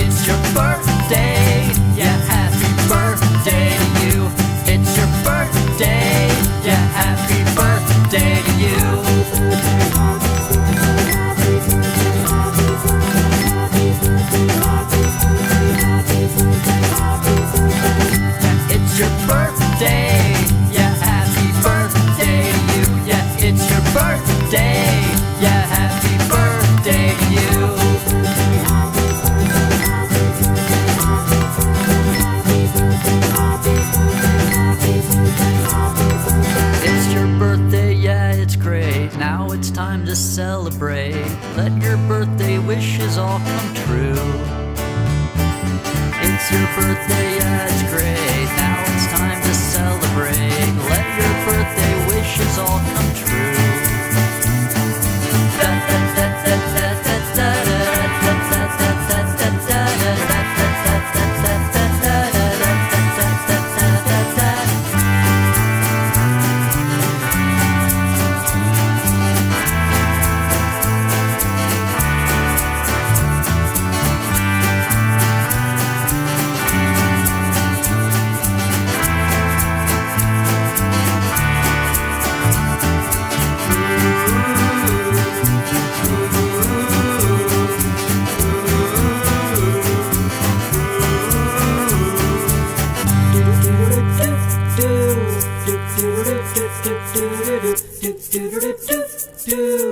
it's your birthday, yeah, happy birthday to you. It's your birthday, yeah, happy birthday to you. Yeah, it's your birthday, yeah, happy birthday to you. Yeah, it's your birthday, yeah, happy birthday to you. It's your birthday, yeah, it's great. Now it's time to celebrate. Let your birthday wishes all come true. It's your birthday, yeah, it's great. Now it's time to celebrate. Let your birthday wishes all come true. Do